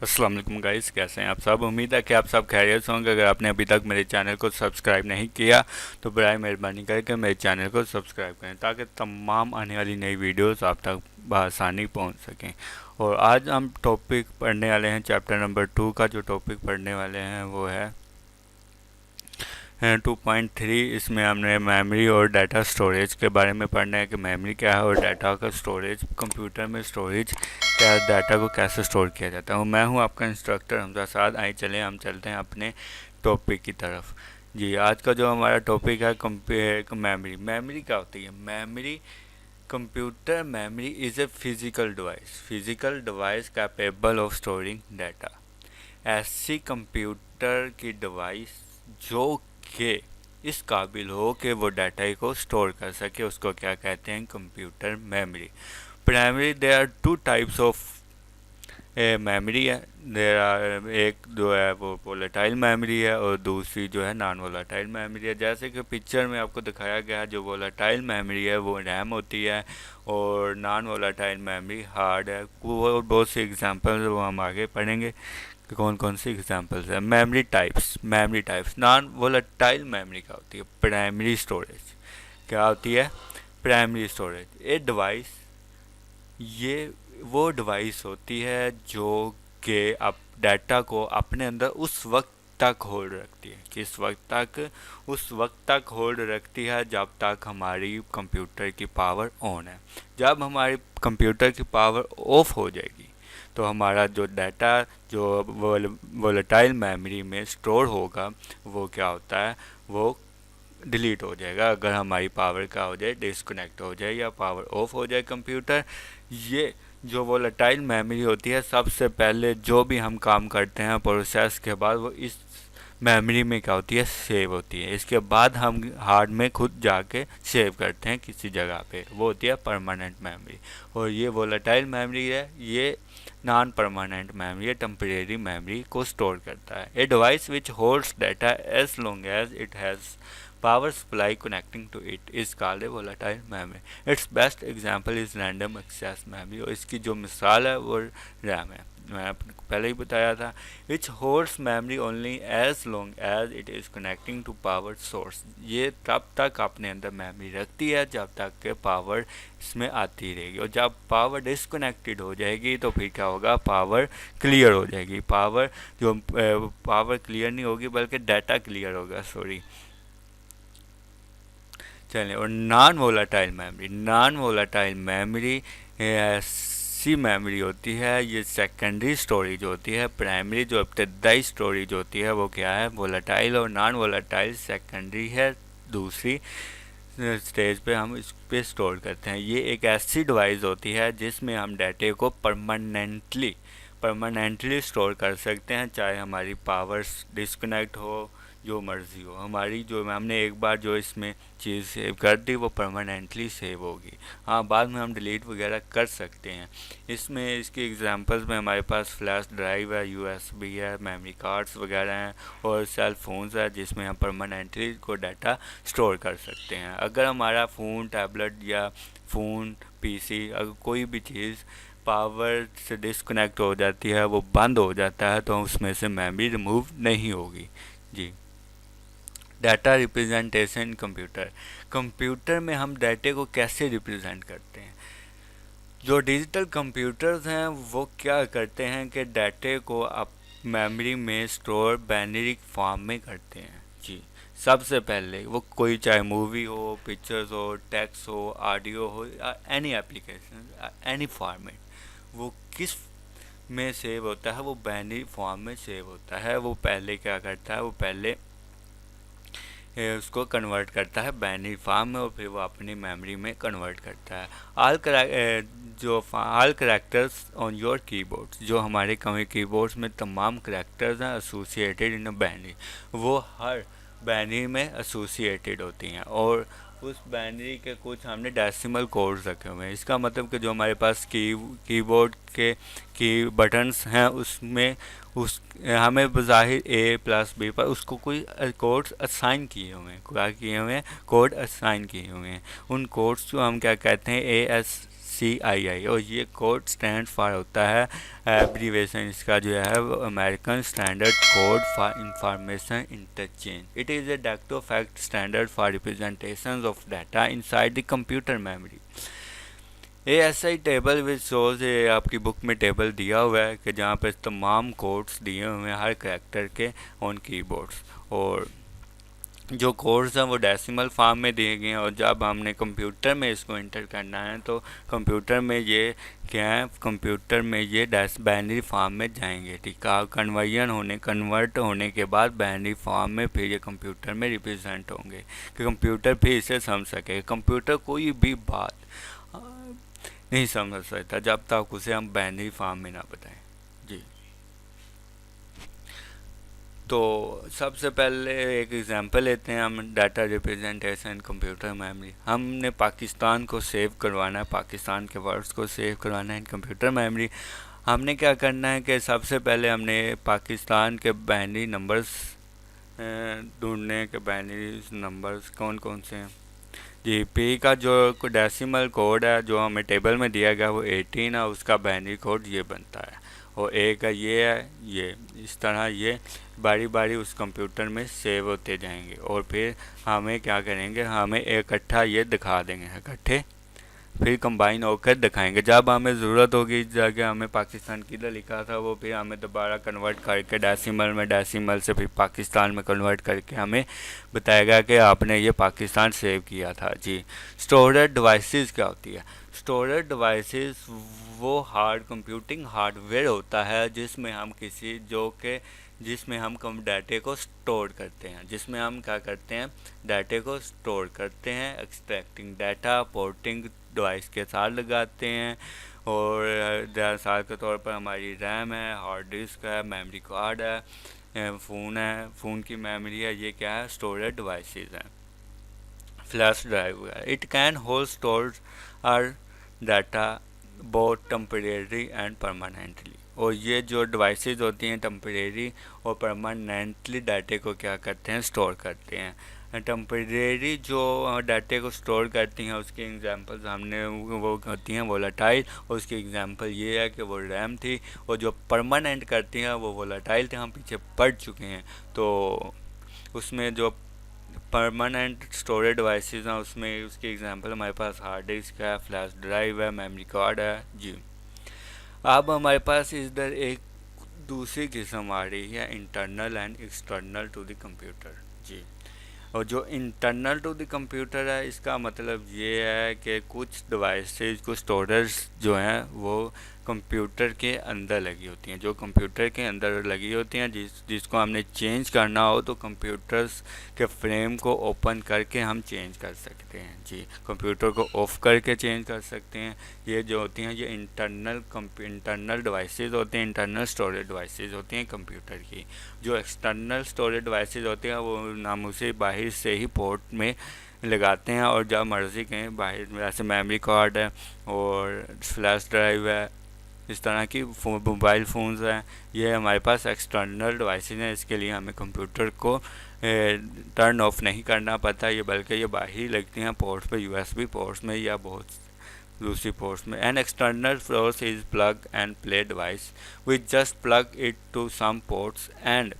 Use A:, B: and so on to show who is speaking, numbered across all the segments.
A: अस्सलाम वालेकुम गाइस, कैसे हैं आप सब। उम्मीद है कि आप सब खैरियत से होंगे। अगर आपने अभी तक मेरे चैनल को सब्सक्राइब नहीं किया तो बराए मेहरबानी करके मेरे चैनल को सब्सक्राइब करें ताकि तमाम आने वाली नई वीडियोस आप तक बआसानी पहुंच सकें। और आज हम टॉपिक पढ़ने वाले हैं, चैप्टर नंबर 2 का जो टॉपिक पढ़ने वाले हैं वो है 2.3। इसमें हमने मेमोरी और डाटा स्टोरेज के बारे में पढ़ना है कि मेमोरी क्या है और डाटा का स्टोरेज, कंप्यूटर में स्टोरेज क्या, डाटा को कैसे स्टोर किया जाता है। मैं हूं आपका इंस्ट्रक्टर हमजा साद। आइए चलें हम चलते हैं अपने टॉपिक की तरफ। जी, आज का जो हमारा टॉपिक है मेमोरी। मेमोरी क्या होती है? Memory, computer memory is a physical device capable of storing data. ऐसी कंप्यूटर की डिवाइस जो कि इस काबिल हो कि वो डाटा को स्टोर कर सके, उसको क्या कहते हैं? Computer memory. Primary there are two types of memory है। देयर आर, एक जो है वो वोलेटाइल मेमोरी है और दूसरी जो है नॉन वोलेटाइल मेमोरी है। जैसे कि पिक्चर में आपको दिखाया गया है, जो वोलेटाइल मेमोरी है वो रैम होती है और नॉन वोलेटाइल मेमोरी हार्ड है। वो बहुत से एग्जांपल्स वो हम आगे पढ़ेंगे कि कौन कौन सी एग्जांपल्स है। Memory types non volatile memory क्या होती है? प्राइमरी स्टोरेज क्या होती है? प्राइमरी स्टोरेज ए डिवाइस, ये वो डिवाइस होती है जो कि आप डाटा को अपने अंदर उस वक्त तक होल्ड रखती है। किस वक्त तक? उस वक्त तक होल्ड रखती है जब तक हमारी कंप्यूटर की पावर ऑन है। जब हमारी कंप्यूटर की पावर ऑफ हो जाएगी तो हमारा जो डाटा जो वोलेटाइल मेमोरी में स्टोर होगा वो क्या होता है? वो डिलीट हो जाएगा। अगर हमारी पावर क्या हो जाए? डिस्कनेक्ट हो जाए या पावर ऑफ हो जाए कंप्यूटर। ये जो वोलेटाइल मेमोरी होती है, सबसे पहले जो भी हम काम करते हैं प्रोसेस के बाद वो इस मेमोरी में क्या होती है? सेव होती है। इसके बाद हम हार्ड में खुद जाके सेव करते हैं किसी जगह पे, वो होती है परमानेंट मेमोरी। और ये वोलेटाइल मेमोरी है, ये नॉन परमानेंट मेमोरी है, टेम्परेरी मेमोरी को स्टोर करता है। A device which holds data as long as it has power supply connecting to it is called a volatile memory. Its best example is random access memory। और इसकी जो मिसाल है वो रैम है। मैं आपको पहले ही बताया था। Which holds memory only as long as it is connecting to power source। ये तब तक अपने अंदर मेमोरी रखती है जब तक के पावर इसमें आती रहेगी, और जब पावर डिसकनेक्टेड हो जाएगी तो फिर क्या होगा? पावर क्लियर हो जाएगी। पावर क्लियर नहीं होगी बल्कि डाटा क्लियर होगा, सॉरी। चलिए, और नॉन वोलाटाइल मेमोरी ऐसी मेमोरी होती है, ये सेकेंडरी स्टोरेज होती है। प्राइमरी जो इब्तदाई स्टोरेज होती है वो क्या है? वोलाटाइल। और नॉन वोलाटाइल सेकेंडरी है, दूसरी स्टेज पे हम इस पे स्टोर करते हैं। ये एक ऐसी डिवाइस होती है जिसमें हम डाटे को परमानेंटली स्टोर कर सकते हैं, चाहे हमारी पावर डिस्कनेक्ट हो, जो मर्ज़ी हो। हमारी जो हमने एक बार जो इसमें चीज़ सेव कर दी वो परमानेंटली सेव होगी। हाँ, बाद में हम डिलीट वगैरह कर सकते हैं। इसमें इसकी एग्जांपल्स में हमारे पास फ्लैश ड्राइव है, यूएसबी है, मेमोरी कार्ड्स वगैरह हैं और सेल फोन्स है जिसमें हम परमानेंटली को डाटा स्टोर कर सकते हैं। अगर हमारा फ़ोन, टैबलेट या फ़ोन, पीसी, अगर कोई भी चीज़ पावर से डिस्कनेक्ट हो जाती है, वो बंद हो जाता है, तो उसमें से मेमोरी रिमूव नहीं होगी। जी, डाटा रिप्रेजेंटेशन कंप्यूटर में हम डाटे को कैसे रिप्रेजेंट करते हैं? जो डिजिटल कंप्यूटर्स हैं वो क्या करते हैं कि डाटे को आप मेमोरी में स्टोर बाइनरी फॉर्म में करते हैं। जी, सबसे पहले वो कोई चाहे मूवी हो, पिक्चर्स हो, टेक्स्ट हो, ऑडियो हो, एनी एप्लीकेशन, एनी फॉर्मेट, वो किस में सेव होता है? वो बाइनरी फॉर्म में सेव होता है। वो पहले क्या करता है? वो पहले उसको कन्वर्ट करता है बाइनरी फॉर्म में और फिर वो अपनी मेमोरी में कन्वर्ट करता है। All characters on your keyboard, जो हमारे कीबोर्ड्स में तमाम करेक्टर्स हैं एसोसिएटेड इन बाइनरी, वो हर बाइनरी में एसोसिएटेड होती हैं। और उस बाइनरी के कुछ हमने डेसिमल कोड्स रखे हुए हैं। इसका मतलब कि जो हमारे पास कीबोर्ड के की बटन्स हैं उसमें हमें बज़ाहिर ए प्लस बी पर उसको कोई कोड्स असाइन किए हुए हैं, क्या किए हुए हैं? कोड असाइन किए हुए हैं। उन कोड्स को हम क्या कहते हैं? CII, और ये कोड स्टैंड फॉर होता है, एब्रीवेशन इसका जो है वो American standard code for information interchange. It is a de facto fact standard for representation of data inside the computer memory. ASI table which shows, ये आपकी बुक में टेबल दिया हुआ है कि जहाँ पे तमाम कोड्स दिए हुए हैं हर कैरेक्टर के ऑन कीबोर्ड्स, और जो कोड्स हैं वो डेसिमल फॉर्म में दिए गए हैं, और जब हमने कंप्यूटर में इसको इंटर करना है तो कंप्यूटर में ये क्या है, कंप्यूटर में ये बाइनरी फॉर्म में जाएंगे, ठीक है। कन्वर्ट होने के बाद बाइनरी फॉर्म में फिर ये कंप्यूटर में रिप्रेजेंट होंगे कि कंप्यूटर फिर इसे समझ सके। कंप्यूटर कोई भी बात नहीं समझ सकता जब तक उसे हम बाइनरी फॉर्म में ना बताएं। जी, तो सबसे पहले एक एग्जांपल लेते हैं हम, डाटा रिप्रेजेंटेशन कंप्यूटर मेमोरी। हमने पाकिस्तान को सेव करवाना है, पाकिस्तान के वर्ड्स को सेव करवाना है इन कंप्यूटर मेमोरी। हमने क्या करना है कि सबसे पहले हमने पाकिस्तान के बाइनरी नंबर्स ढूंढने के, बाइनरी नंबर्स कौन कौन से हैं। जी, पी का जो डेसिमल कोड है जो हमें टेबल में दिया गया वो 18 है, उसका बाइनरी कोड ये बनता है, और ए का ये है, ये इस तरह ये बारी बारी उस कंप्यूटर में सेव होते जाएंगे, और फिर हमें क्या करेंगे, हमें इकट्ठा ये दिखा देंगे, इकट्ठे फिर कंबाइन होकर दिखाएंगे। जब हमें ज़रूरत होगी इस जगह हमें पाकिस्तान किधर लिखा था वो फिर हमें दोबारा कन्वर्ट करके डेसिमल में, डेसिमल से फिर पाकिस्तान में कन्वर्ट करके हमें बताएगा कि आपने ये पाकिस्तान सेव किया था। जी, स्टोरेज डिवाइसेस क्या होती है। स्टोरेज डिवाइसेस वो कंप्यूटिंग हार्डवेयर होता है जिसमें हम जिसमें हम कम डाटे को स्टोर करते हैं, जिसमें हम क्या करते हैं, डाटे को स्टोर करते हैं, एक्सट्रैक्टिंग डाटा पोर्टिंग डिवाइस के साथ लगाते हैं, और साथ के तौर पर हमारी रैम है, हार्ड डिस्क है, मेमोरी कार्ड है, फ़ोन की मेमोरी है, ये क्या है, स्टोरेज डिवाइसेस हैं। फ्लैश ड्राइव है, it can hold store or data both temporary and permanently, और ये जो डिवाइसेस होती हैं टेम्परेरी और परमानेंटली डाटे को क्या करते हैं, स्टोर करते हैं। टेम्परेरी जो डाटे को स्टोर करती हैं उसकी एग्जांपल्स हमने वो होती हैं वोलेटाइल, और उसकी एग्जांपल ये है कि वो रैम थी, और जो परमानेंट करती हैं वो वोलेटाइल थे, हम पीछे पढ़ चुके हैं। तो उसमें जो परमानेंट स्टोरेज डिवाइसेस हैं उसमें उसकी एग्जांपल हमारे पास हार्ड डिस्क है, फ्लैश ड्राइव है, मेमोरी कार्ड है। जी, अब हमारे पास इधर एक दूसरी किस्म आ रही है, internal and external to the computer. जी, और जो इंटरनल टू द कंप्यूटर है इसका मतलब ये है कि कुछ डिवाइसेस, कुछ स्टोरेज जो हैं वो कंप्यूटर के अंदर लगी होती हैं, जो कंप्यूटर के अंदर लगी होती हैं, जिसको हमने चेंज करना हो तो कंप्यूटर्स के फ्रेम को ओपन करके हम चेंज कर सकते हैं। जी, कंप्यूटर को ऑफ करके चेंज कर सकते हैं। ये जो होती हैं ये इंटरनल डिवाइसेस होते हैं, इंटरनल स्टोरेज डिवाइसेस होती हैं कंप्यूटर की। जो एक्सटर्नल स्टोरेज डिवाइसेस होते हैं वो हम उसे बाहर से ही पोर्ट में लगाते हैं, और जब मर्ज़ी कहें बाहर, जैसे मेमोरी कार्ड है और फ्लैश ड्राइव है, इस तरह की मोबाइल फ़ोन्स हैं, ये हमारे पास एक्सटर्नल डिवाइसेस हैं। इसके लिए हमें कंप्यूटर को टर्न ऑफ नहीं करना पड़ता, ये बल्कि ये बाहर ही लगती हैं पोर्ट्स पे, USB पोर्ट्स में या बहुत दूसरी पोर्ट्स में। An external source is plug and play device, we just plug it to some ports and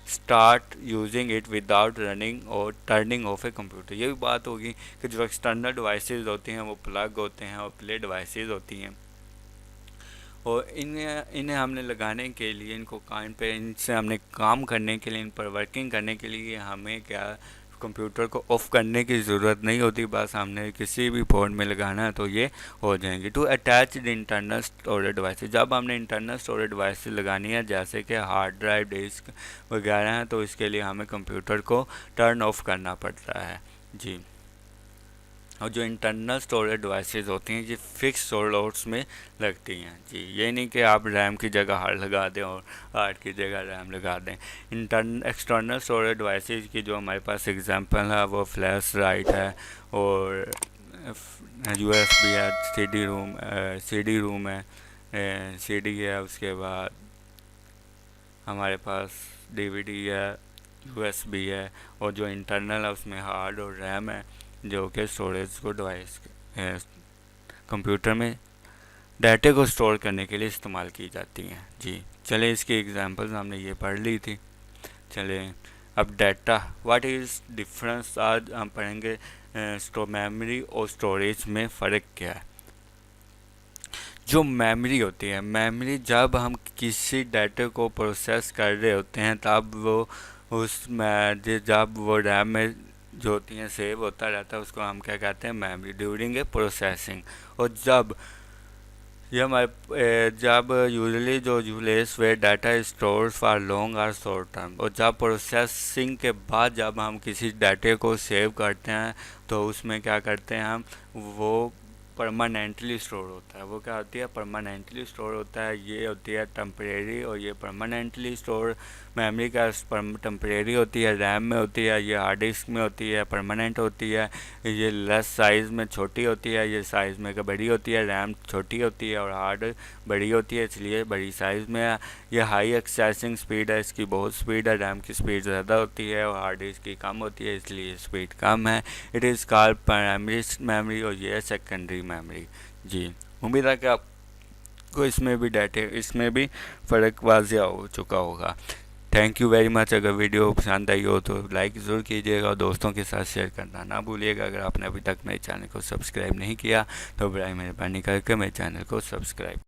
A: start using it without running और टर्निंग ऑफ ए कंप्यूटर। ये भी बात होगी कि जो एक्सटर्नल डिवाइसेस होती हैं वो प्लग होते हैं और प्ले डिवाइसेस होती हैं, और इन्हें हमने लगाने के लिए, इनको काम पे, इनसे हमने काम करने के लिए, इन पर वर्किंग करने के लिए हमें क्या कंप्यूटर को ऑफ़ करने की ज़रूरत नहीं होती, बस हमने किसी भी पोर्ट में लगाना है तो ये हो जाएंगे। To attach the internal storage device, जब हमने इंटरनल स्टोरेज डिवाइस लगानी है जैसे कि हार्ड ड्राइव, डिस्क वगैरह हैं, तो इसके लिए हमें कंप्यूटर को टर्न ऑफ करना पड़ता है। जी, और जो इंटरनल स्टोरेज डिवाइसेस होती हैं ये फिक्स स्लॉट्स में लगती हैं। जी, ये नहीं कि आप रैम की जगह हार्ड लगा दें और हार्ड की जगह रैम लगा दें। एक्सटर्नल स्टोरेज डिवाइसेस की जो हमारे पास एग्जांपल है वो फ्लैश राइट है, और USB है, CD रूम है, CD है, उसके बाद हमारे पास DVD है, USB है, और जो इंटरनल है उसमें हार्ड और रैम है जो कि स्टोरेज को डिवाइस कंप्यूटर में डाटा को स्टोर करने के लिए इस्तेमाल की जाती हैं। जी चलिए, इसकी एग्जांपल्स हमने ये पढ़ ली थी। चलिए अब डाटा, व्हाट इज़ डिफरेंस, आज हम पढ़ेंगे मेमोरी और स्टोरेज में फ़र्क क्या है। जो मेमोरी होती है, मेमोरी जब हम किसी डाटा को प्रोसेस कर रहे होते हैं तब वो जब वो रैम में जो होती हैं सेव होता रहता है, उसको हम क्या कहते हैं, मेमोरी, ड्यूरिंग ए प्रोसेसिंग। और जब यूजली जो useless way data stores for long और शॉर्ट टर्म, और जब प्रोसेसिंग के बाद जब हम किसी डाटे को सेव करते हैं तो उसमें क्या करते हैं हम, वो परमानेंटली स्टोर होता है। वो क्या होती है, परमानेंटली स्टोर होता है। ये होती है टेम्परेरी और ये परमानेंटली स्टोर। मेमोरी का टेम्परेरी होती है, रैम में होती है, ये हार्ड डिस्क में होती है, परमानेंट होती है। ये लेस साइज़ में छोटी होती है, ये साइज़ में बड़ी होती है। रैम छोटी होती है और हार्ड बड़ी होती है, इसलिए बड़ी साइज़ में है। ये हाई एक्सेसिंग स्पीड है, इसकी बहुत स्पीड है। रैम की स्पीड ज़्यादा होती है और हार्ड डिस्क की कम होती है, इसलिए स्पीड कम है। It is called primary memory और ये सेकेंडरी मेमोरी। जी उम्मीद है कि आपको इसमें भी फ़र्क वाज़िया हो चुका होगा। Thank you very much. अगर वीडियो पसंद आई हो तो लाइक ज़रूर कीजिएगा और दोस्तों के साथ शेयर करना ना भूलिएगा। अगर आपने अभी तक मेरे चैनल को सब्सक्राइब नहीं किया तो बराए मेहरबानी करके मेरे चैनल को सब्सक्राइब